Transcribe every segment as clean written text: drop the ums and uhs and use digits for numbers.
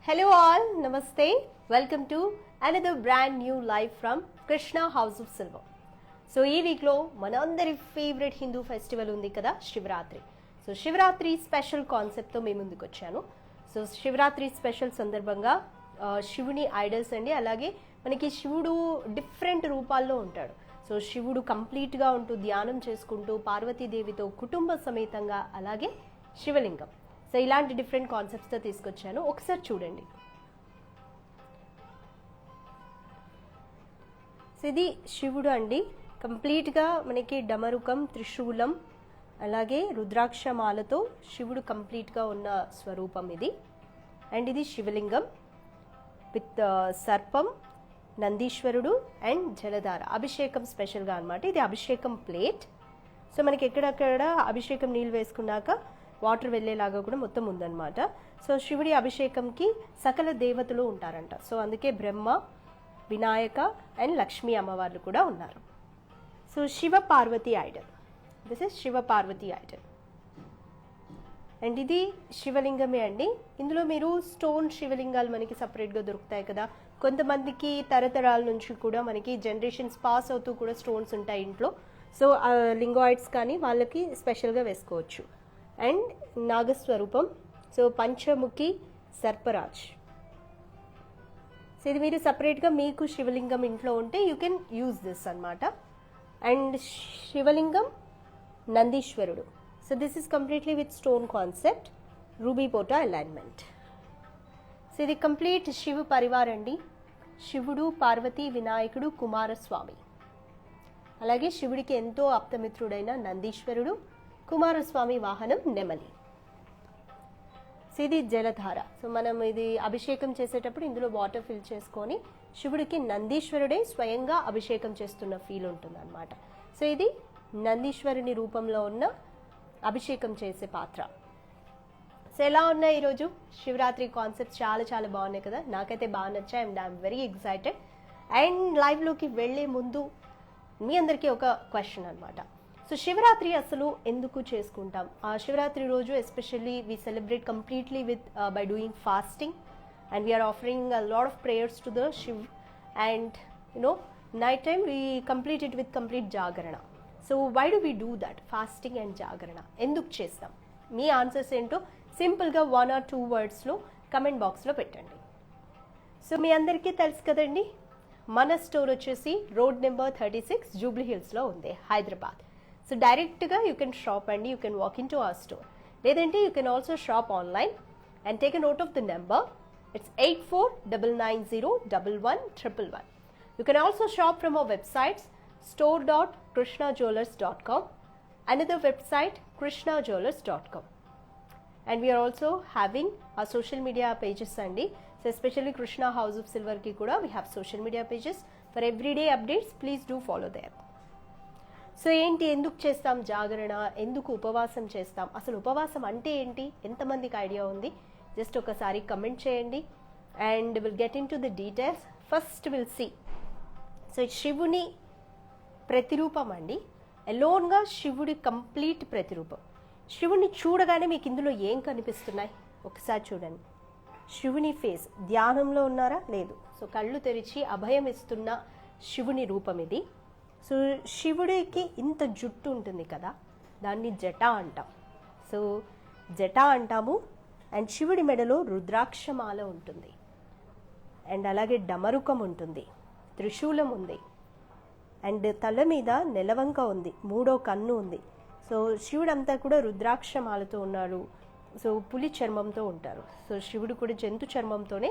Hello all, Namaste. Welcome to another brand new live from Krishna House of Silver. So ఈ వీక్లో మనందరి favourite Hindu festival ఉంది కదా, Shivaratri. So Shivaratri special కాన్సెప్ట్తో మేము ముందుకు వచ్చాను. సో శివరాత్రి స్పెషల్ సందర్భంగా శివుని ఐడల్స్ అండి, అలాగే మనకి శివుడు డిఫరెంట్ రూపాల్లో ఉంటాడు. సో శివుడు కంప్లీట్గా ఉంటూ ధ్యానం చేసుకుంటూ పార్వతీదేవితో కుటుంబ సమేతంగా, అలాగే శివలింగం. సో ఇలాంటి డిఫరెంట్ కాన్సెప్ట్స్తో తీసుకొచ్చాను, ఒకసారి చూడండి. సో ఇది శివుడు అండి, కంప్లీట్గా మనకి డమరుకం, త్రిశూలం, అలాగే రుద్రాక్షమాలతో శివుడు కంప్లీట్గా ఉన్న స్వరూపం ఇది. అండ్ ఇది శివలింగం విత్ సర్పం, నందీశ్వరుడు అండ్ జలధార. అభిషేకం స్పెషల్గా అనమాట. ఇది అభిషేకం ప్లేట్. సో మనకి ఎక్కడక్కడ అభిషేకం నీళ్ళు వేసుకున్నాక వాటర్ వెళ్ళేలాగా కూడా మొత్తం ఉందన్నమాట. సో శివుడి అభిషేకంకి సకల దేవతలు ఉంటారంట. సో అందుకే బ్రహ్మ, వినాయక అండ్ లక్ష్మీ అమ్మవార్లు కూడా ఉన్నారు. So Shiva Parvati idol, this is Shiva Parvati idol. And ఇది శివలింగమే అండి. ఇందులో మీరు స్టోన్ శివలింగాలు మనకి సపరేట్గా దొరుకుతాయి కదా. కొంతమందికి తరతరాల నుంచి కూడా మనకి జనరేషన్స్ పాస్ అవుతూ కూడా స్టోన్స్ ఉంటాయి ఇంట్లో. సో లింగాయిడ్స్ కానీ వాళ్ళకి స్పెషల్గా వేసుకోవచ్చు. And Nagaswarupam, so Panchamukhi Sarparaj. So ఇది మీరు సపరేట్గా మీకు శివలింగం ఇంట్లో ఉంటే యూ కెన్ యూజ్ దిస్ అనమాట. అండ్ శివలింగం నందీశ్వరుడు. So this is completely with stone concept, ruby పోటా అలైన్మెంట్. సో ఇది కంప్లీట్ శివ పరివార్ అండి. శివుడు, పార్వతి, వినాయకుడు, కుమారస్వామి, అలాగే శివుడికి ఎంతో ఆప్తమిత్రుడైన నందీశ్వరుడు, కుమారస్వామి వాహనం నెమలి. సో ఇది జలధార. సో మనం ఇది అభిషేకం చేసేటప్పుడు ఇందులో వాటర్ ఫిల్ చేసుకొని శివుడికి నందీశ్వరుడే స్వయంగా అభిషేకం చేస్తున్న ఫీల్ ఉంటుంది అనమాట. సో ఇది నందీశ్వరుని రూపంలో ఉన్న అభిషేకం చేసే పాత్ర. సో ఎలా ఉన్నాయి ఈరోజు శివరాత్రి కాన్సెప్ట్స్? చాలా చాలా బాగున్నాయి కదా, నాకైతే బాగా నచ్చాయి. And I'm very excited. And లైవ్లోకి వెళ్ళే ముందు మీ అందరికీ ఒక క్వశ్చన్ అనమాట. సో శివరాత్రి అసలు ఎందుకు చేసుకుంటాం? ఆ శివరాత్రి రోజు especially we celebrate completely with by doing fasting, and we are offering a lot of prayers to the Shiv. And night time we complete it with complete jagarana. So why do we do that? Fasting and జాగరణ ఎందుకు చేస్తాం? మీ answers ఏంటో సింపుల్గా 1 or 2 wordsలో comment బాక్స్లో పెట్టండి. So మీ అందరికీ తెలుసు కదండి, మన స్టోర్ వచ్చేసి రోడ్ నెంబర్ 36 జూబ్లీ హిల్స్లో ఉంది, హైదరాబాద్. సో డైరెక్ట్గా యూ కెన్ షాప్ అండి, you can walk in to our store. లేదంటే you can also shop online and take a note of the number. It's 8499011111. You can also shop from our websites store.krishnajewelers.com, another website krishnajewelers.com. And we are also having our social media pages andi. So especially Krishna House of Silver ki kuda we have social media pages for everyday updates. Please do follow them. So ఏంటి, ఎందుకు చేస్తాం జాగరణ, ఎందుకు ఉపవాసం చేస్తాం, అసలు ఉపవాసం అంటే ఏంటి, ఎంతమందికి ఐడియా ఉంది? జస్ట్ ఒకసారి కమెంట్ చేయండి and will get into the details. First will see. So శివుని ప్రతిరూపం అండి, ఎలోన్గా శివుడి కంప్లీట్ ప్రతిరూపం. శివుని చూడగానే మీకు ఇందులో ఏం కనిపిస్తున్నాయి ఒకసారి చూడండి. శివుని ఫేస్, ధ్యానంలో ఉన్నారా? లేదు. సో కళ్ళు తెరిచి అభయం ఇస్తున్న శివుని రూపం ఇది. సో శివుడికి ఇంత జుట్టు ఉంటుంది కదా, దాన్ని జట అంటాం. సో జట అంటాము. అండ్ శివుడి మెడలో రుద్రాక్షమాల ఉంటుంది, అండ్ అలాగే డమరుకం ఉంటుంది, త్రిశూలం ఉంది, అండ్ తల మీద నెలవంక ఉంది, 3వ కన్ను ఉంది. సో శివుడు అంతా కూడా రుద్రాక్షమాలతో ఉన్నాడు. సో పులి చర్మంతో ఉంటారు. సో శివుడు కూడా జంతు చర్మంతోనే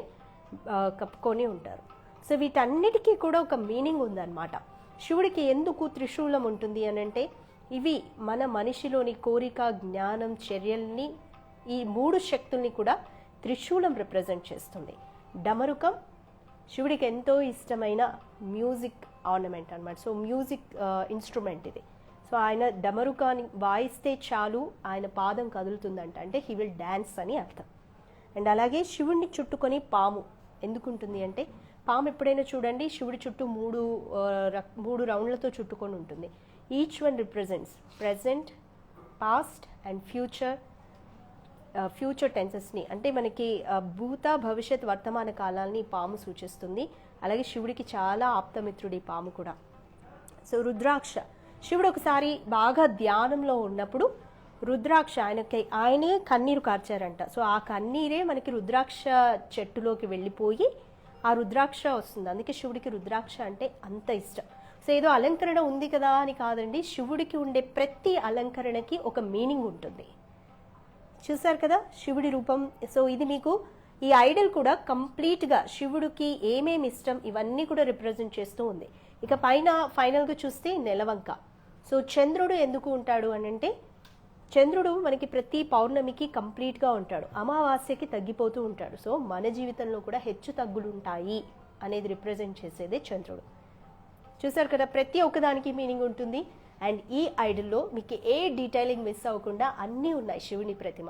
కప్పుకొని ఉంటారు. సో వీటన్నిటికీ కూడా ఒక మీనింగ్ ఉందన్నమాట. శివుడికి ఎందుకు త్రిశూలం ఉంటుంది అని అంటే, ఇవి మన మనిషిలోని కోరిక, జ్ఞానం, చర్యల్ని, ఈ 3 శక్తుల్ని కూడా త్రిశూలం రిప్రజెంట్ చేస్తుంది. డమరుకం శివుడికి ఎంతో ఇష్టమైన మ్యూజిక్ ఆర్నమెంట్ అనమాట. సో మ్యూజిక్ ఇన్స్ట్రుమెంట్ ఇది. సో ఆయన డమరుకాన్ని వాయిస్తే చాలు ఆయన పాదం కదులుతుందంట, అంటే హీ విల్ డ్యాన్స్ అని అర్థం. అండ్ అలాగే శివుడిని చుట్టుకొని పాము ఎందుకుంటుంది అంటే, పాము ఎప్పుడైనా చూడండి శివుడి చుట్టూ 3 రౌండ్లతో చుట్టుకొని ఉంటుంది. Each one represents present, past and future future టెన్సెస్ని అంటే మనకి భూత భవిష్యత్ వర్తమాన కాలాన్ని పాము సూచిస్తుంది. అలాగే శివుడికి చాలా ఆప్తమిత్రుడి పాము కూడా. సో రుద్రాక్ష, శివుడు ఒకసారి బాగా ధ్యానంలో ఉన్నప్పుడు రుద్రాక్ష ఆయనే కన్నీరు కార్చారంట. సో ఆ కన్నీరే మనకి రుద్రాక్ష చెట్టులోకి వెళ్ళిపోయి ఆ రుద్రాక్ష వస్తుంది. అందుకే శివుడికి రుద్రాక్ష అంటే అంత ఇష్టం. సో ఏదో అలంకరణ ఉంది కదా అని కాదండి, శివుడికి ఉండే ప్రతి అలంకరణకి ఒక మీనింగ్ ఉంటుంది. చూసారు కదా శివుడి రూపం. సో ఇది మీకు ఈ ఐడల్ కూడా కంప్లీట్గా శివుడికి ఏమేమి ఇష్టం ఇవన్నీ కూడా రిప్రజెంట్ చేస్తూ ఉంది. ఇక పైన ఫైనల్గా చూస్తే నెలవంక. సో చంద్రుడు ఎందుకు ఉంటాడు అని అంటే, చంద్రుడు మనకి ప్రతి పౌర్ణమికి కంప్లీట్గా ఉంటాడు, అమావాస్యకి తగ్గిపోతూ ఉంటాడు. సో మన జీవితంలో కూడా హెచ్చు తగ్గులు ఉంటాయి అనేది రిప్రజెంట్ చేసేదే చంద్రుడు. చూసారు కదా, ప్రతి ఒక్కదానికి మీనింగ్ ఉంటుంది. అండ్ ఈ ఐడల్లో మీకు ఏ డీటెయిలింగ్ మిస్ అవ్వకుండా అన్నీ ఉన్నాయి శివుని ప్రతిమ.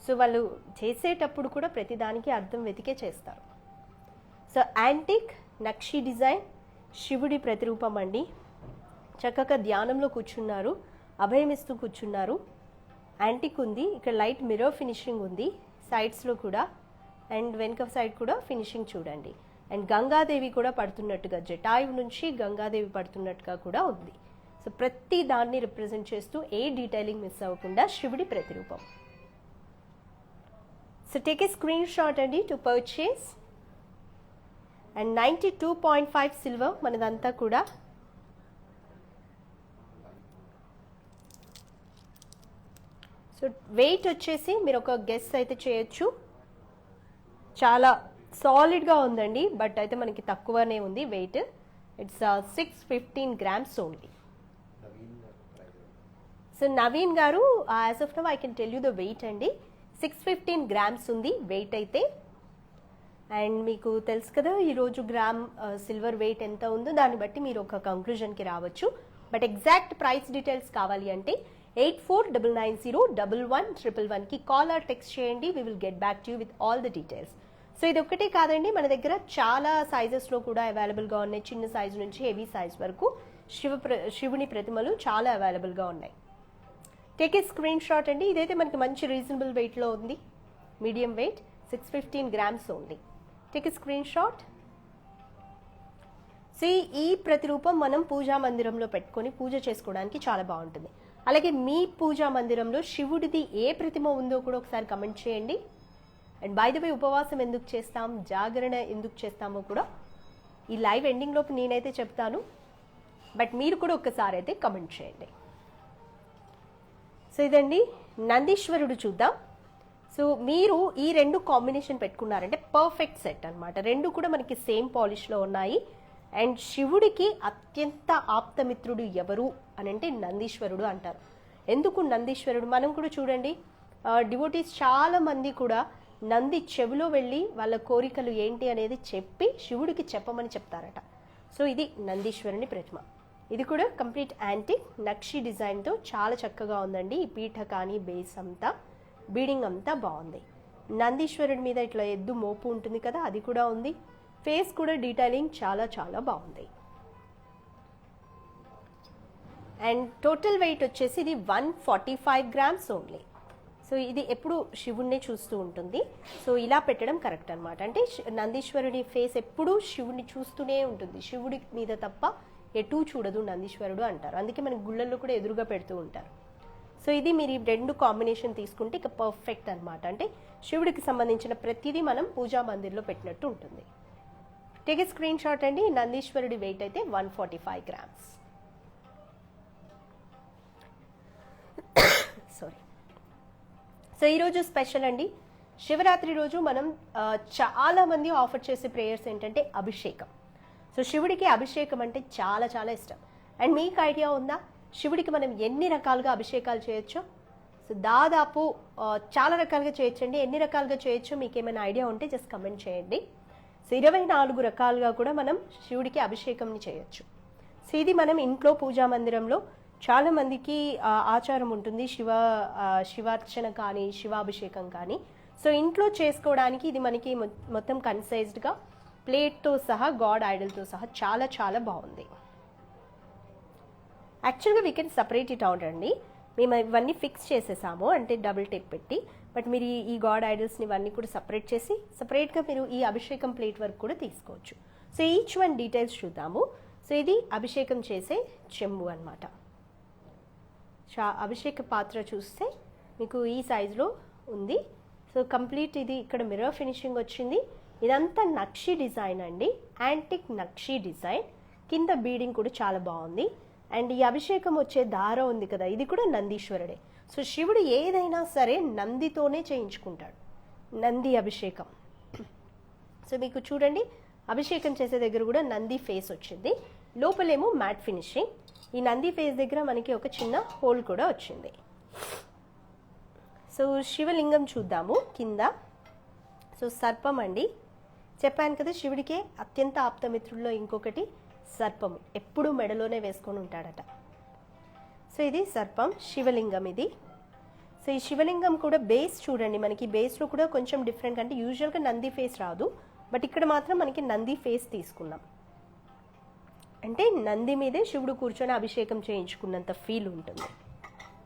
సో వాళ్ళు చేసేటప్పుడు కూడా ప్రతిదానికి అర్థం వెతికే చేస్తారు. సో యాంటిక్ నక్షి డిజైన్ శివుడి ప్రతిరూపం అండి. చక్కగా ధ్యానంలో కూర్చున్నారు, అభయమిస్తూ కూర్చున్నారు. యాంటిక్ ఉంది, ఇక్కడ లైట్ మిర్రర్ ఫినిషింగ్ ఉంది సైడ్స్లో కూడా, అండ్ వెనుక సైడ్ కూడా ఫినిషింగ్ చూడండి. అండ్ గంగాదేవి కూడా పడుతున్నట్టుగా, జటాయువు నుంచి గంగాదేవి పడుతున్నట్టుగా కూడా ఉంది. సో ప్రతి దాన్ని రిప్రజెంట్ చేస్తూ ఏ డీటెయిలింగ్ మిస్ అవ్వకుండా శివుడి ప్రతిరూపం. So take a screen shot అండి టు పర్చేస్. అండ్ 92.5 సిల్వర్ మనదంతా కూడా. సో వెయిట్ వచ్చేసి మీరు ఒక గెస్ అయితే చేయొచ్చు. చాలా సాలిడ్గా ఉందండి, బట్ అయితే మనకి తక్కువనే ఉంది weight. It's 615 grams only. So Naveen గారు, as of now I can tell you the weight అండి. 615 grams ఉంది వెయిట్ అయితే. అండ్ మీకు తెలుసు కదా ఈరోజు గ్రామ్ సిల్వర్ వెయిట్ ఎంత ఉందో దాన్ని బట్టి మీరు ఒక కంక్లూజన్కి రావచ్చు. బట్ ఎగ్జాక్ట్ ప్రైస్ డీటెయిల్స్ కావాలి అంటే 8499011111కి కాల్ ఆర్ టెక్స్ట్ చేయండి. We will get back to you with all the details. So ఇది ఒక్కటే కాదండి, మన దగ్గర చాలా సైజెస్లో కూడా అవైలబుల్గా ఉన్నాయి. చిన్న సైజు నుంచి హెవీ సైజ్ వరకు శివుని ప్రతిమలు చాలా అవైలబుల్గా ఉన్నాయి. టేక్ ఏ స్క్రీన్ షాట్ అండి. ఇదైతే మనకి మంచి రీజనబుల్ వెయిట్లో ఉంది, medium wait, 615 grams only. Take a screen shot. So ఈ ప్రతిరూపం మనం పూజా మందిరంలో పెట్టుకొని పూజ చేసుకోవడానికి చాలా బాగుంటుంది. అలాగే మీ పూజా మందిరంలో శివుడిది ఏ ప్రతిమ ఉందో కూడా ఒకసారి కమెంట్ చేయండి. అండ్ బై ద వే, ఉపవాసం ఎందుకు చేస్తాం, జాగరణ ఎందుకు చేస్తామో కూడా ఈ లైవ్ ఎండింగ్లోపు నేనైతే చెప్తాను. బట్ మీరు కూడా ఒక్కసారి అయితే కమెంట్ చేయండి. సో ఇదండి నందీశ్వరుడు చూద్దాం. సో మీరు ఈ రెండు కాంబినేషన్ పెట్టుకున్నారంటే పర్ఫెక్ట్ సెట్ అనమాట. రెండు కూడా మనకి సేమ్ పాలిష్లో ఉన్నాయి. అండ్ శివుడికి అత్యంత ఆప్తమిత్రుడు ఎవరు అని అంటే నందీశ్వరుడు అంటారు. ఎందుకు నందీశ్వరుడు? మనం కూడా చూడండి, డివోటీస్ చాలా మంది కూడా నంది చెవిలో వెళ్ళి వాళ్ళ కోరికలు ఏంటి అనేది చెప్పి శివుడికి చెప్పమని చెప్తారట. సో ఇది నందీశ్వరుని ప్రతిమ. ఇది కూడా కంప్లీట్ యాంటిక్ నక్షి డిజైన్తో చాలా చక్కగా ఉందండి. ఈ పీఠ కానీ బేస్ అంతా, బీడింగ్ అంతా బాగుంది. నందీశ్వరుడి మీద ఇట్లా ఎద్దు మోపు ఉంటుంది కదా, అది కూడా ఉంది. ఫేస్ కూడా డీటెయిలింగ్ చాలా చాలా బాగుంది. అండ్ టోటల్ వెయిట్ వచ్చేసి ఇది 145 grams ఓన్లీ. సో ఇది ఎప్పుడు శివుణ్ణి చూస్తూ ఉంటుంది. సో ఇలా పెట్టడం కరెక్ట్ అనమాట. అంటే నందీశ్వరుడి ఫేస్ ఎప్పుడూ శివుడిని చూస్తూనే ఉంటుంది, శివుడి మీద తప్ప ఎటూ చూడదు నందీశ్వరుడు అంటారు. అందుకే మనకి గుళ్ళల్లో కూడా ఎదురుగా పెడుతూ ఉంటారు. సో ఇది మీరు ఈ రెండు కాంబినేషన్ తీసుకుంటే ఇక పర్ఫెక్ట్ అనమాట. అంటే శివుడికి సంబంధించిన ప్రతిదీ మనం పూజా మందిర్లో పెట్టినట్టు ఉంటుంది. టేక్ ఏ స్క్రీన్ షాట్ అండి. నందీశ్వరుడి వెయిట్ అయితే 145 grams. సారీ. సో ఈరోజు స్పెషల్ అండి, శివరాత్రి రోజు మనం చాలా మంది ఆఫర్ చేసే ప్రేయర్స్ ఏంటంటే అభిషేకం. సో శివుడికి అభిషేకం అంటే చాలా చాలా ఇష్టం. అండ్ మీకు ఐడియా ఉందా శివుడికి మనం ఎన్ని రకాలుగా అభిషేకాలు చేయొచ్చో? సో దాదాపు చాలా రకాలుగా చేయొచ్చండి. ఎన్ని రకాలుగా చేయొచ్చో మీకు ఏమైనా ఐడియా ఉంటే జస్ట్ కమెంట్ చేయండి. సో 24 రకాలుగా కూడా మనం శివుడికి అభిషేకంని చేయొచ్చు. సో ఇది మనం ఇంట్లో పూజా మందిరంలో చాలా మందికి ఆచారం ఉంటుంది, శివార్చన కానీ శివాభిషేకం కానీ. సో ఇంట్లో చేసుకోవడానికి ఇది మనకి మొత్తం కన్సైజ్డ్గా ప్లేట్తో సహా గాడ్ ఐడల్తో సహా చాలా చాలా బాగుంది. యాక్చువల్గా we can separate it out అండి. మేము ఇవన్నీ ఫిక్స్ చేసేసాము, అంటే డబుల్ టేప్ పెట్టి. బట్ మీరు ఈ గాడ్ ఐడల్స్ని ఇవన్నీ కూడా సపరేట్ చేసి సపరేట్గా మీరు ఈ అభిషేకం ప్లేట్ వరకు కూడా తీసుకోవచ్చు. సో ఈచ్ వన్ డీటెయిల్స్ చూద్దాము. సో ఇది అభిషేకం చేసే చెంబు అనమాట. అభిషేక పాత్ర చూస్తే మీకు ఈ సైజులో ఉంది. సో కంప్లీట్ ఇది ఇక్కడ మిర్రర్ ఫినిషింగ్ వచ్చింది. ఇదంతా నక్షి డిజైన్ అండి, యాంటిక్ నక్షి డిజైన్. కింద బీడింగ్ కూడా చాలా బాగుంది. అండ్ ఈ అభిషేకం వచ్చే దారం ఉంది కదా, ఇది కూడా నందీశ్వరుడే. సో శివుడు ఏదైనా సరే నందితోనే చేయించుకుంటాడు, నంది అభిషేకం. సో మీకు చూడండి, అభిషేకం చేసే దగ్గర కూడా నంది ఫేస్ వచ్చింది. లోపలేమో మ్యాట్ ఫినిషింగ్. ఈ నంది ఫేస్ దగ్గర మనకి ఒక చిన్న హోల్ కూడా వచ్చింది. సో శివలింగం చూద్దాము కింద. సో సర్పం అండి, చెప్పాను కదా శివుడికే అత్యంత ఆప్తమిత్రుల్లో ఇంకొకటి సర్పము, ఎప్పుడూ మెడలోనే వేసుకొని ఉంటాడట. సో ఇది సర్పం, శివలింగం ఇది. సో ఈ శివలింగం కూడా బేస్ చూడండి, మనకి బేస్లో కూడా కొంచెం డిఫరెంట్. అంటే యూజువల్గా నంది ఫేస్ రాదు, బట్ ఇక్కడ మాత్రం మనకి నంది ఫేస్ తీసుకున్నాం. అంటే నంది మీదే శివుడు కూర్చొని అభిషేకం చేయించుకున్నంత ఫీల్ ఉంటుంది.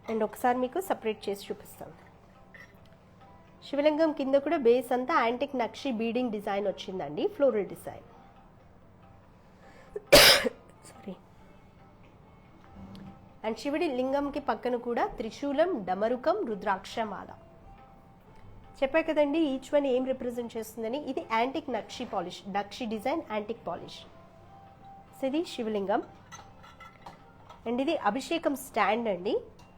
అండ్ ఒకసారి మీకు సపరేట్ చేసి చూపిస్తాను. శివలింగం కింద కూడా బేస్ అంతా యాంటిక్ నక్షి బీడింగ్ డిజైన్ వచ్చిందండి, ఫ్లోరల్ డిజైన్. సారీ. అండ్ శివుడి లింగంకి పక్కన కూడా త్రిశూలం, డమరుకం, రుద్రాక్షమాల. చెప్పా కదండి ఈచ్ వన్ ఏం రిప్రజెంట్ చేస్తుందని. ఇది యాంటిక్ నక్షి పాలిష్, నక్షి డిజైన్ యాంటిక్ పాలిష్. సో ఇది శివలింగం. అండ్ ఇది అభిషేకం స్టాండ్ అండి.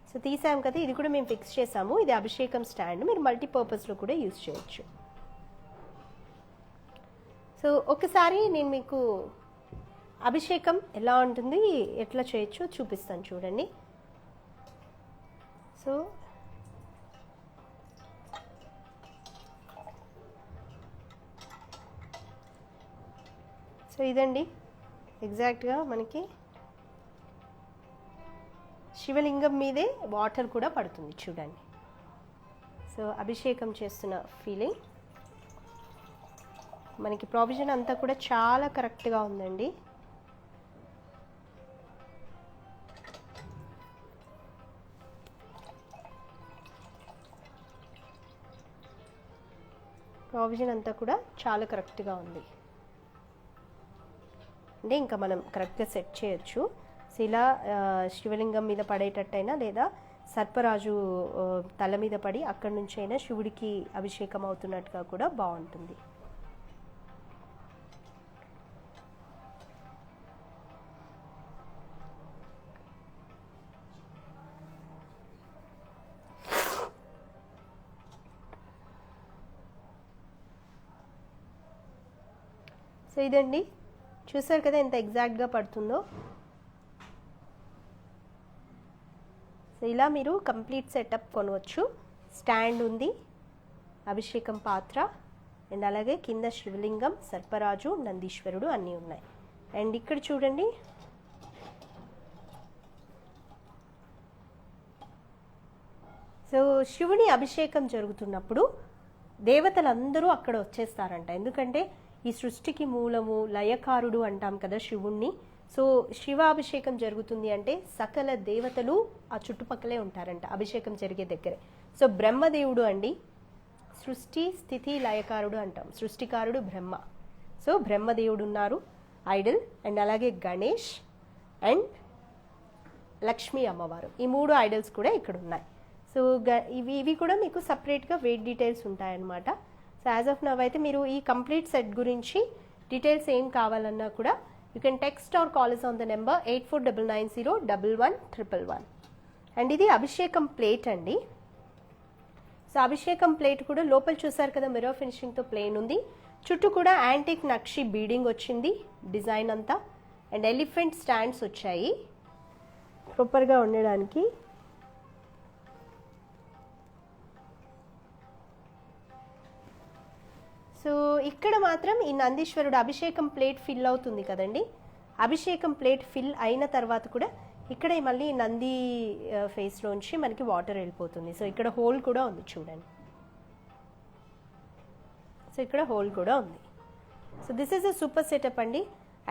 సో తీసాం కదా, ఇది కూడా మేము ఫిక్స్ చేసాము. ఇది అభిషేకం స్టాండ్, మీరు మల్టీపర్పస్లో కూడా యూజ్ చేయొచ్చు. సో ఒకసారి నేను మీకు అభిషేకం ఎలా ఉంటుంది, ఎట్లా చేయొచ్చో చూపిస్తాను చూడండి. సో ఇదండి ఎగ్జాక్ట్గా మనకి శివలింగం మీదే వాటర్ కూడా పడుతుంది చూడండి. సో అభిషేకం చేస్తున్న ఫీలింగ్. మనకి ప్రొవిజన్ అంతా కూడా చాలా కరెక్ట్గా ఉందండి. ప్రొవిజన్ అంతా కూడా చాలా కరెక్ట్గా ఉంది. అంటే ఇంకా మనం కరెక్ట్గా సెట్ చేయొచ్చు. సో ఇలా శివలింగం మీద పడేటట్టయినా, లేదా సర్పరాజు తల మీద పడి అక్కడి నుంచి అయినా శివుడికి అభిషేకం అవుతున్నట్టుగా కూడా బాగుంటుంది. సో ఇదండి, చూసారు కదా ఎంత ఎగ్జాక్ట్గా పడుతుందో. సో ఇలా మీరు కంప్లీట్ సెటప్ కొనవచ్చు. స్టాండ్ ఉంది, అభిషేకం పాత్ర, అండ్ అలాగే కింద శివలింగం, సర్పరాజు, నందీశ్వరుడు అన్నీ ఉన్నాయి. అండ్ ఇక్కడ చూడండి, సో శివుని అభిషేకం జరుగుతున్నప్పుడు దేవతలందరూ అక్కడ వచ్చేస్తారంట. ఎందుకంటే ఈ సృష్టికి మూలము, లయకారుడు అంటాం కదా శివుణ్ణి. సో శివాభిషేకం జరుగుతుంది అంటే సకల దేవతలు ఆ చుట్టుపక్కలే ఉంటారంట అభిషేకం జరిగే దగ్గరే. సో బ్రహ్మదేవుడు అండి, సృష్టి స్థితి లయకారుడు అంటాం, సృష్టికారుడు బ్రహ్మ. సో బ్రహ్మదేవుడు ఉన్నారు ఐడల్, అండ్ అలాగే గణేష్ అండ్ లక్ష్మీ అమ్మవారు, ఈ 3 ఐడల్స్ కూడా ఇక్కడ ఉన్నాయి. సో ఇవి కూడా మీకు సపరేట్గా వెయిట్ డీటెయిల్స్ ఉంటాయన్నమాట. సో యాజ్ ఆఫ్ నవ్ అయితే మీరు ఈ కంప్లీట్ సెట్ గురించి డీటెయిల్స్ ఏం కావాలన్నా కూడా you can text are call us on the number 8499011111. And ఇది అభిషేకం ప్లేట్ అండి. సో అభిషేకం ప్లేట్ కూడా లోపల చూసారు కదా మిర్రర్ ఫినిషింగ్తో ప్లేన్ ఉంది. చుట్టూ కూడా యాంటిక్ నక్షి బీడింగ్ వచ్చింది డిజైన్ అంతా. అండ్ ఎలిఫెంట్ స్టాండ్స్ వచ్చాయి ప్రాపర్గా ఉండడానికి. సో ఇక్కడ మాత్రం ఈ నందీశ్వరుడు అభిషేకం ప్లేట్ ఫిల్ అవుతుంది కదండి, అభిషేకం ప్లేట్ ఫిల్ అయిన తర్వాత కూడా ఇక్కడ మళ్ళీ నంది ఫేస్లోంచి మనకి వాటర్ వెళ్ళిపోతుంది. సో ఇక్కడ హోల్ కూడా ఉంది చూడండి. సో ఇక్కడ హోల్ కూడా ఉంది. So this is a super setup అండి.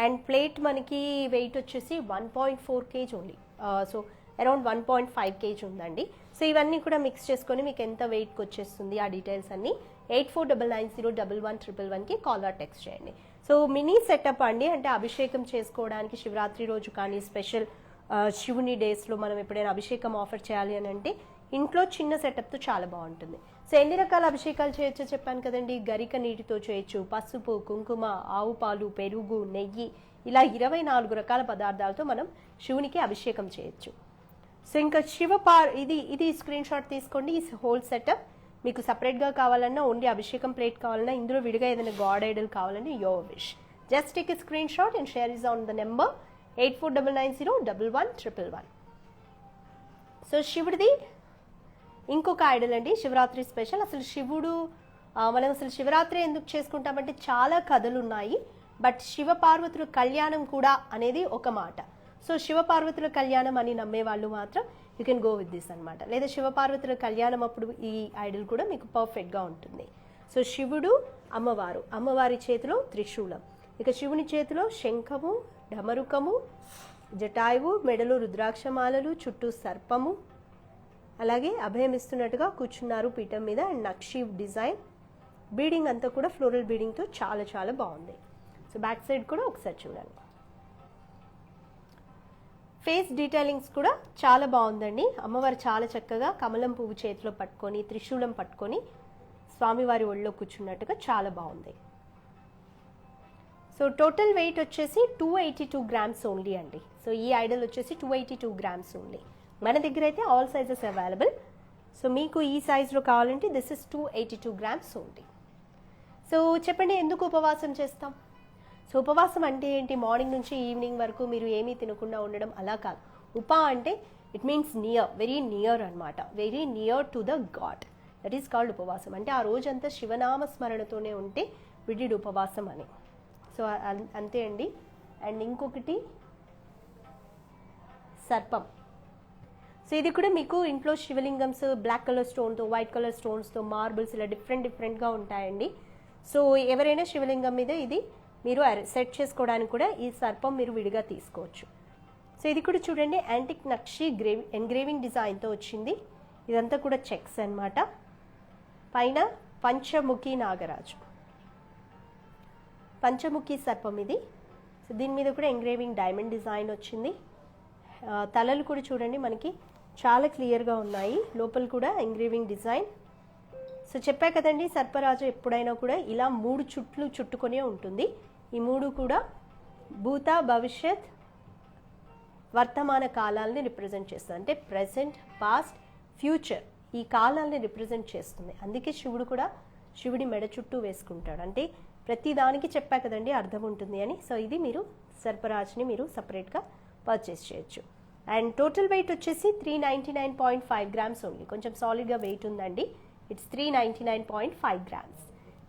అండ్ ప్లేట్ మనకి వెయిట్ వచ్చేసి 1.4 kg only. So around 1.5 kg ఉందండి. సో ఇవన్నీ కూడా మిక్స్ చేసుకొని మీకు ఎంత వెయిట్కి వచ్చేస్తుంది ఆ డీటెయిల్స్ అన్ని 8499011111కి కాల్ ఆర్ టెక్స్ట్ చేయండి. సో మినీ సెటప్ అండి, అంటే అభిషేకం చేసుకోవడానికి శివరాత్రి రోజు కానీ స్పెషల్ శివుని డేస్లో మనం ఎప్పుడైనా అభిషేకం ఆఫర్ చేయాలి అని అంటే ఇంట్లో చిన్న సెటప్తో చాలా బాగుంటుంది. సో ఎన్ని రకాల అభిషేకాలు చేయొచ్చో చెప్పాను కదండి. గరిక నీటితో చేయొచ్చు, పసుపు, కుంకుమ, ఆవు పాలు, పెరుగు, నెయ్యి, ఇలా 24 రకాల పదార్థాలతో మనం శివునికి అభిషేకం చేయొచ్చు. సో ఇంకా ఇది స్క్రీన్ షాట్ తీసుకోండి. ఈ హోల్ సెటప్ మీకు సపరేట్గా కావాలన్నా, ఓన్లీ అభిషేకం ప్లేట్ కావాలన్నా, ఇందులో విడిగా ఏదైనా గాడ్ ఐడల్ కావాలన్నా your wish. Just take a screen shot and share is on the number 8499011111. So శివుడిది ఇంకొక ఐడల్ అండి, శివరాత్రి స్పెషల్. అసలు మనం శివరాత్రి ఎందుకు చేసుకుంటామంటే చాలా కథలు ఉన్నాయి. బట్ శివ పార్వతుల కళ్యాణం కూడా అనేది ఒక మాట. సో శివ పార్వతుల కళ్యాణం అని నమ్మే వాళ్ళు మాత్రం you can go with this అనమాట. లేదా శివ పార్వతుల కళ్యాణం అప్పుడు ఈ ఐడల్ కూడా మీకు పర్ఫెక్ట్గా ఉంటుంది. సో శివుడు, అమ్మవారి చేతిలో త్రిశూలం, ఇక శివుని చేతిలో శంఖము, డమరుకము, జటాయువు, మెడలో రుద్రాక్షమాలలు, చుట్టూ సర్పము, అలాగే అభయమిస్తున్నట్టుగా కూర్చున్నారు పీఠం మీద. అండ్ నక్షి డిజైన్, బీడింగ్ అంతా కూడా ఫ్లోరల్ బీడింగ్తో చాలా చాలా బాగుంది. సో బ్యాక్ సైడ్ కూడా ఒకసారి చూడండి. ఫేస్ డీటెయిలింగ్స్ కూడా చాలా బాగుందండి. అమ్మవారు చాలా చక్కగా కమలం పువ్వు చేతిలో పట్టుకొని త్రిశూలం పట్టుకొని స్వామివారి ఒళ్ళో కూర్చున్నట్టుగా చాలా బాగుంది. సో టోటల్ వెయిట్ వచ్చేసి 282 grams ఓన్లీ అండి. సో ఈ ఐడల్ వచ్చేసి 282 grams ఓన్లీ. మన దగ్గర అయితే ఆల్ సైజెస్ అవైలబుల్. సో మీకు ఈ సైజ్లో కావాలంటే this is 282 grams only. So చెప్పండి, ఎందుకు ఉపవాసం చేస్తాం? సో ఉపవాసం అంటే ఏంటి? మార్నింగ్ నుంచి ఈవినింగ్ వరకు మీరు ఏమీ తినకుండా ఉండడం అలా కాదు. అంటే it means near, very near అనమాట, very near to the god. That is called upavasam. అంటే ఆ రోజంతా శివనామ స్మరణతోనే ఉంటే విడిడ్ ఉపవాసం అని. సో అంతే అండి. అండ్ ఇంకొకటి సర్పం. సో ఇది కూడా మీకు ఇంట్లో శివలింగమ్స్ బ్లాక్ కలర్ స్టోన్తో, వైట్ కలర్ స్టోన్స్తో, మార్బుల్స్ ఇలా డిఫరెంట్గా ఉంటాయండి. సో ఎవరైనా శివలింగం మీద ఇది మీరు సెట్ చేసుకోవడానికి కూడా ఈ సర్పం మీరు విడిగా తీసుకోవచ్చు. సో ఇది కూడా చూడండి, యాంటిక్ నక్షి ఎంగ్రేవింగ్ డిజైన్తో వచ్చింది. ఇదంతా కూడా చెక్స్ అన్నమాట. పైన పంచముఖి నాగరాజు, పంచముఖి సర్పం ఇది. సో దీని మీద కూడా ఎంగ్రేవింగ్ డైమండ్ డిజైన్ వచ్చింది. తలలు కూడా చూడండి మనకి చాలా క్లియర్గా ఉన్నాయి. లోపల కూడా ఎంగ్రేవింగ్ డిజైన్. సో చెప్పా కదండి, సర్పరాజు ఎప్పుడైనా కూడా ఇలా 3 చుట్లు చుట్టుకొనే ఉంటుంది. ఈ 3 కూడా భూత, భవిష్యత్, వర్తమాన కాలాలని రిప్రజెంట్ చేస్తుంది. అంటే ప్రెసెంట్, పాస్ట్, ఫ్యూచర్, ఈ కాలాలని రిప్రజెంట్ చేస్తుంది. అందుకే శివుడు కూడా శివుడి మెడ చుట్టూ వేసుకుంటాడు. అంటే ప్రతి దానికి చెప్పా కదండి అర్థం ఉంటుంది అని. సో ఇది మీరు సర్పరాజ్ని మీరు సపరేట్గా పర్చేస్ చేయొచ్చు. అండ్ టోటల్ వెయిట్ వచ్చేసి 399.5 grams ఓన్లీ. కొంచెం సాలిడ్గా వెయిట్ ఉందండి. It's 399.5 grams.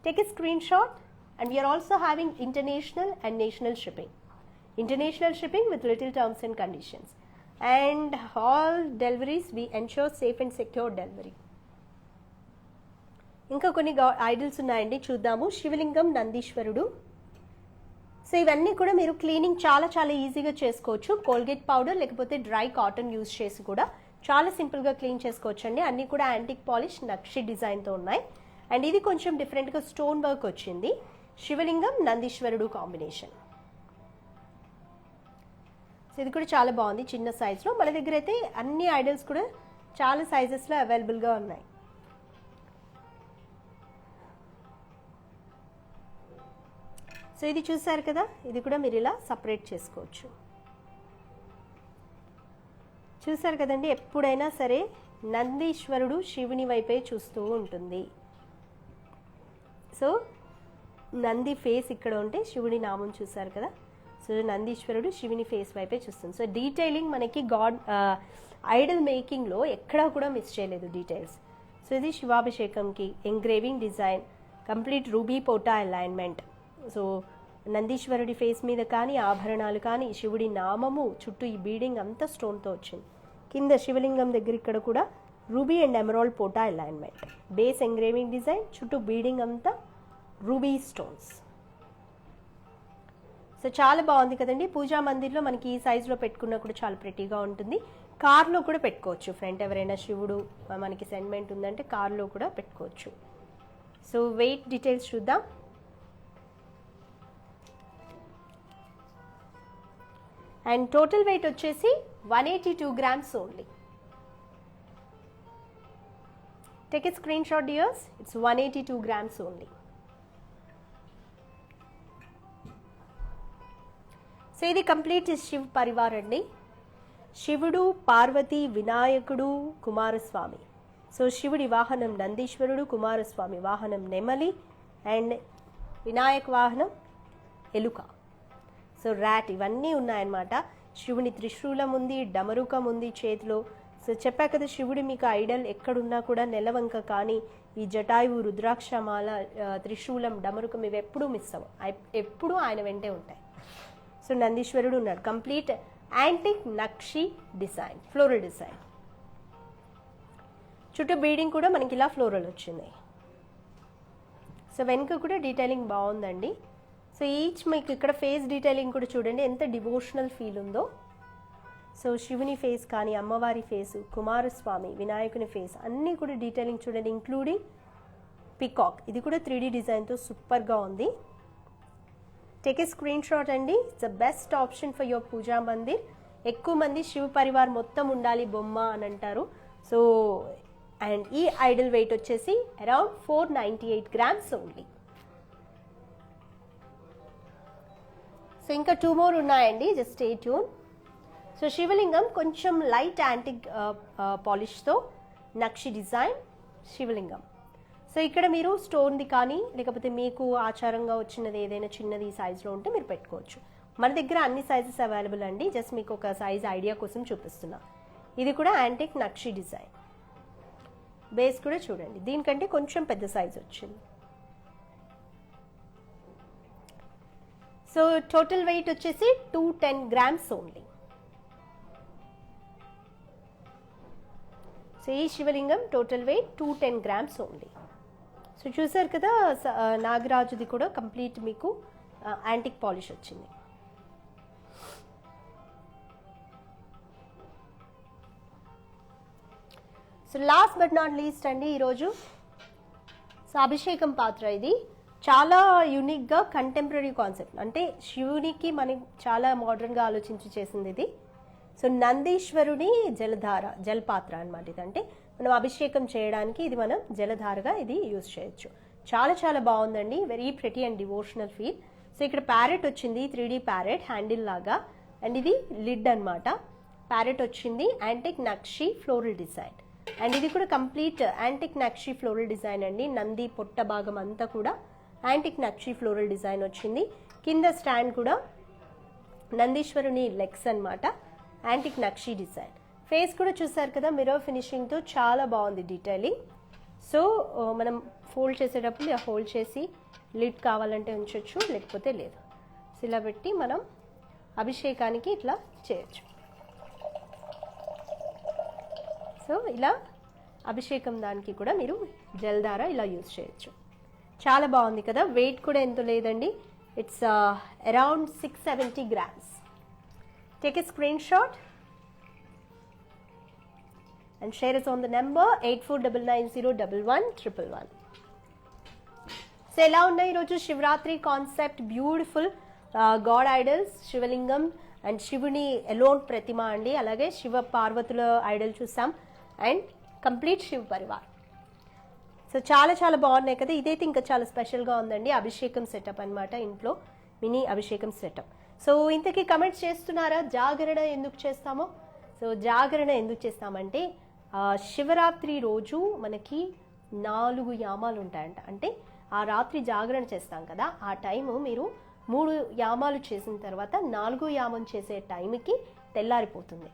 Take a screenshot, and we are also having international and national shipping. International shipping with little terms and conditions. And all deliveries we ensure safe and secure delivery. ఇంకా కొన్ని idols ఉన్నాయండి, చూద్దాము. శివలింగం, నందీశ్వరుడు. So ఇవన్నీ కూడా మీరు cleaning చాలా చాలా ఈజీగా చేసుకోవచ్చు. కోల్గేట్ పౌడర్ లేకపోతే డ్రై కాటన్ యూజ్ చేసి కూడా చాలా సింపుల్గా క్లీన్ చేసుకోవచ్చు అండి. అన్నీ కూడా యాంటిక్ పాలిష్ నక్షి డిజైన్తో ఉన్నాయి. అండ్ ఇది కొంచెం డిఫరెంట్గా స్టోన్ వర్క్ వచ్చింది. శివలింగం, నందీశ్వరుడు కాంబినేషన్. సో ఇది కూడా చాలా బాగుంది చిన్న సైజ్లో. మన దగ్గర అయితే అన్ని ఐడల్స్ కూడా చాలా సైజెస్లో అవైలబుల్గా ఉన్నాయి. సో ఇది చూసారు కదా, ఇది కూడా మీరు ఇలా సపరేట్ చేసుకోవచ్చు. చూసారు కదండి, ఎప్పుడైనా సరే నందీశ్వరుడు శివుని వైపే చూస్తూ ఉంటుంది. సో నంది ఫేస్ ఇక్కడ ఉంటే శివుని నామం చూసారు కదా. సో నందీశ్వరుడు శివుని ఫేస్ వైపే చూస్తుంది. సో డీటెయిలింగ్ మనకి ఐడల్ మేకింగ్లో ఎక్కడా కూడా మిస్ చేయలేదు డీటెయిల్స్. సో ఇది శివాభిషేకంకి ఎంగ్రేవింగ్ డిజైన్, కంప్లీట్ రూబీ పోటా అలైన్మెంట్. సో నందీశ్వరుడి ఫేస్ మీద కానీ ఆభరణాలు కానీ శివుడి నామము చుట్టూ ఈ బీడింగ్ అంతా స్టోన్తో వచ్చింది. కింద శివలింగం దగ్గర ఇక్కడ కూడా రూబీ అండ్ ఎమరాల్డ్ పోటా అలైన్మెంట్, బేస్ ఎంగ్రేవింగ్ డిజైన్, చుట్టూ బీడింగ్ అంతా రూబీ స్టోన్స్. సో చాలా బాగుంది కదండి. పూజా మందిర్లో మనకి ఈ సైజులో పెట్టుకున్నా కూడా చాలా ప్రెటీగా ఉంటుంది. కార్లో కూడా పెట్టుకోవచ్చు. ఫ్రంట్ ఎవరైనా శివుడు మనకి సెంటిమెంట్ ఉందంటే కార్లో కూడా పెట్టుకోవచ్చు. సో వెయిట్ డీటెయిల్స్ చూద్దాం. అండ్ టోటల్ వెయిట్ వచ్చేసి 182 grams only. Take a screen shot dears. It's 182 grams only. So ఇది కంప్లీట్ శివ్ పరివార్ అండి. శివుడు, పార్వతి, వినాయకుడు, కుమారస్వామి. సో శివుడి వాహనం నందీశ్వరుడు, కుమారస్వామి వాహనం నెమలి, అండ్ వినాయక వాహనం ఎలుక. సో ర్యాట్ ఇవన్నీ ఉన్నాయన్నమాట. శివుని త్రిశూలం ఉంది, డమరుకం ఉంది చేతిలో. సో చెప్పా కదా శివుడి మీకు ఐడల్ ఎక్కడున్నా కూడా నెలవంక కానీ ఈ జటాయువు, రుద్రాక్షమాల, త్రిశూలం, డమరుకం ఇవి ఎప్పుడూ మిస్ అవ్వవు, ఎప్పుడూ ఆయన వెంటే ఉంటాయి. సో నందీశ్వరుడు ఉన్నాడు. కంప్లీట్ యాంటిక్ నక్షి డిజైన్, ఫ్లోరల్ డిజైన్. చుట్టూ బీడింగ్ కూడా మనకి ఇలా ఫ్లోరల్ వచ్చింది. సో వెనుక కూడా డీటెయిలింగ్ బాగుందండి. సో ఈచ్ మీకు ఇక్కడ ఫేస్ డీటెయిలింగ్ కూడా చూడండి ఎంత డివోషనల్ ఫీల్ ఉందో. సో శివుని ఫేస్ కానీ, అమ్మవారి ఫేసు, కుమారస్వామి, వినాయకుని ఫేస్ అన్నీ కూడా డీటెయిలింగ్ చూడండి, ఇంక్లూడింగ్ పికాక్. ఇది కూడా 3D డిజైన్తో సూపర్గా ఉంది. టేక్ ఏ స్క్రీన్ షాట్ అండి. It's the best option for your puja mandir. ఎక్కువ మంది శివ పరివార్ మొత్తం ఉండాలి బొమ్మ అని అంటారు. సో అండ్ ఈ ఐడల్ వెయిట్ వచ్చేసి అరౌండ్ 498 grams ఓన్లీ. సో ఇంకా 2 more ఉన్నాయండి, జస్ట్ స్టే ట్యూన్. సో శివలింగం కొంచెం లైట్ యాంటిక్ పాలిష్తో నక్షి డిజైన్ శివలింగం. సో ఇక్కడ మీరు స్టోన్ది కానీ లేకపోతే మీకు ఆచారంగా వచ్చినది ఏదైనా చిన్నది ఈ సైజులో ఉంటే మీరు పెట్టుకోవచ్చు. మన దగ్గర అన్ని సైజెస్ అవైలబుల్ అండి. జస్ట్ మీకు ఒక సైజ్ ఐడియా కోసం చూపిస్తున్నా. ఇది కూడా యాంటిక్ నక్షి డిజైన్. బేస్ కూడా చూడండి, దీనికంటే కొంచెం పెద్ద సైజ్ వచ్చింది. సో టోటల్ వెయిట్ వచ్చేసి 210 grams ఓన్లీ. సో ఈ శివలింగం total weight 210 grams only. So చూసారు కదా నాగరాజుది కూడా కంప్లీట్ మీకు యాంటిక్ పాలిష్ వచ్చింది. So last but not least అండి ఈరోజు సో అభిషేకం పాత్ర. ఇది చాలా యూనిక్గా కంటెంపరీ కాన్సెప్ట్, అంటే శివునికి మనకి చాలా మోడర్న్గా ఆలోచించి చేసింది ఇది. సో నందీశ్వరుని జలధార, జలపాత్ర అనమాట ఇది. అంటే మనం అభిషేకం చేయడానికి ఇది మనం జలధారగా ఇది యూజ్ చేయొచ్చు. చాలా చాలా బాగుందండి, very pretty and devotional feel. So ఇక్కడ ప్యారెట్ వచ్చింది, 3D ప్యారెట్ హ్యాండిల్ లాగా. అండ్ ఇది లిడ్ అనమాట. ప్యారెట్ వచ్చింది, antique nakshi floral design. And ఇది కూడా కంప్లీట్ యాంటిక్ నక్షి ఫ్లోరల్ డిజైన్ అండి. నంది పొట్ట భాగం అంతా కూడా యాంటిక్ నక్షి ఫ్లోరల్ డిజైన్ వచ్చింది. కింద స్టాండ్ కూడా నందీశ్వరుని లెగ్స్ అనమాట, యాంటిక్ నక్షి డిజైన్. ఫేస్ కూడా చూసారు కదా మిర్రర్ ఫినిషింగ్తో చాలా బాగుంది డీటెయిలింగ్. సో మనం ఫోల్డ్ చేసేటప్పుడు ఇలా హోల్డ్ చేసి లిడ్ కావాలంటే ఉంచవచ్చు, లేకపోతే లేదు. సో ఇలా పెట్టి మనం అభిషేకానికి ఇట్లా చేయొచ్చు. సో ఇలా అభిషేకం దానికి కూడా మీరు జలధార ఇలా యూజ్ చేయొచ్చు. చాలా బాగుంది కదా. వెయిట్ కూడా ఎంతో లేదండి, it's around 670 grams. Take a screen shot and share us on the number 8499011111. So ఎలా ఉన్నాయి ఈరోజు Shivaratri concept? Beautiful God idols, శివలింగం అండ్ శివుని ఎలోన్ ప్రతిమ అండి. అలాగే శివ పార్వతుల ఐడల్ చూసాం and complete Shiva Parivar. So చాలా చాలా బాగున్నాయి కదా. ఇదైతే ఇంకా చాలా స్పెషల్గా ఉందండి, అభిషేకం సెటప్ అనమాట, ఇంట్లో మినీ అభిషేకం సెటప్. సో ఇంతకీ కమెంట్స్ చేస్తున్నారా జాగరణ ఎందుకు చేస్తామో? సో జాగరణ ఎందుకు చేస్తామంటే శివరాత్రి రోజు మనకి 4 యామాలు ఉంటాయంట. అంటే ఆ రాత్రి జాగరణ చేస్తాం కదా, ఆ టైము మీరు 3 యామాలు చేసిన తర్వాత 4వ యామం చేసే టైంకి తెల్లారిపోతుంది.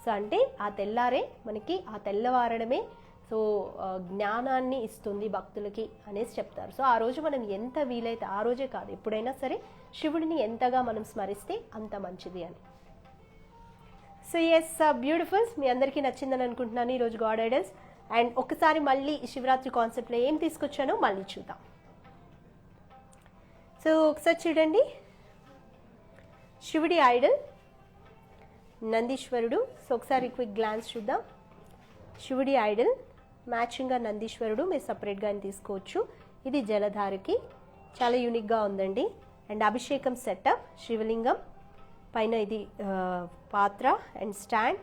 సో అంటే ఆ తెల్లారే మనకి ఆ తెల్లవారడమే సో జ్ఞానాన్ని ఇస్తుంది భక్తులకి అనేసి చెప్తారు. సో ఆ రోజు మనం ఎంత వీలైతే, ఆ రోజే కాదు ఎప్పుడైనా సరే శివుడిని ఎంతగా మనం స్మరిస్తే అంత మంచిది అని. సో ఎస్ బ్యూటిఫుల్, మీ అందరికీ నచ్చిందని అనుకుంటున్నాను ఈరోజు గాడ్ ఐడల్స్. అండ్ ఒకసారి మళ్ళీ శివరాత్రి కాన్సెప్ట్లో ఏం తీసుకొచ్చానో మళ్ళీ చూద్దాం. సో ఒకసారి చూడండి, శివుడి ఐడల్ నందీశ్వరుడు. సో ఒకసారి క్విక్ గ్లాన్స్ చూద్దాం. శివుడి ఐడల్, మ్యాచింగ్గా నందీశ్వరుడు మీరు సపరేట్గా తీసుకోవచ్చు. ఇది జలధారకి చాలా యూనిక్గా ఉందండి. అండ్ అభిషేకం సెటప్, శివలింగం పైన ఇది పాత్ర అండ్ స్టాండ్,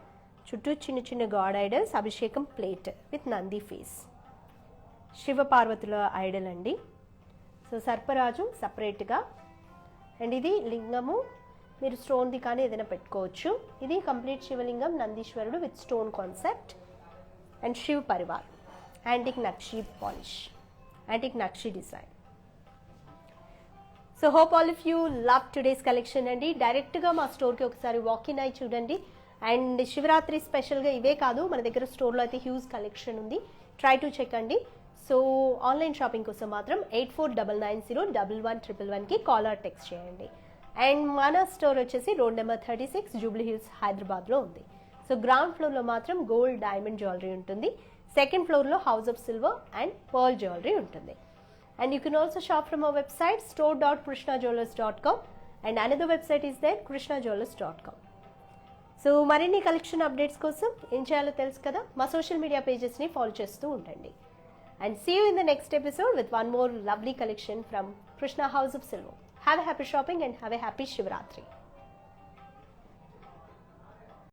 చుట్టూ చిన్న చిన్న గాడ్ ఐడల్స్, అభిషేకం plate with Nandi face. Shiva పార్వతుల ఐడల్ అండి. సో సర్పరాజు సపరేట్గా. అండ్ ఇది లింగము, మీరు స్టోన్ది కానీ ఏదైనా పెట్టుకోవచ్చు. ఇది కంప్లీట్ శివలింగం, నందీశ్వరుడు with stone concept. And Shiv Parivar, antique nakshi polish, antique nakshi design. So hope all of you love today's collection అండి. డైరెక్ట్గా మా స్టోర్కి ఒకసారి వాకిన్ అయి చూడండి. అండ్ శివరాత్రి స్పెషల్గా ఇవే కాదు, మన దగ్గర స్టోర్లో అయితే హ్యూజ్ కలెక్షన్ ఉంది. ట్రై టు చెక్ అండి. సో ఆన్లైన్ షాపింగ్ కోసం మాత్రం 8499011111కి కాల్ ఆర్ టెక్స్ట్ చేయండి. అండ్ మన స్టోర్ వచ్చేసి రోడ్ నెంబర్ 36 జూబ్లీ హిల్స్ హైదరాబాద్లో ఉంది. సో గ్రౌండ్ ఫ్లోర్లో మాత్రం గోల్డ్ డైమండ్ జ్యువెలరీ ఉంటుంది. సెకండ్ ఫ్లోర్లో house of silver and pearl jewellery ఉంటుంది. And you can also shop from our website store.krishnajewellers.com, and another website is there, krishnajewellers.com. So మరిన్ని collection updates కోసం ఏం చేయాలో తెలుసు కదా, మా సోషల్ మీడియా పేజెస్ని ఫాలో చేస్తూ ఉండండి. And see you in the next episode with one more lovely collection from Krishna House of Silver. Have a happy shopping and have a happy Shivratri.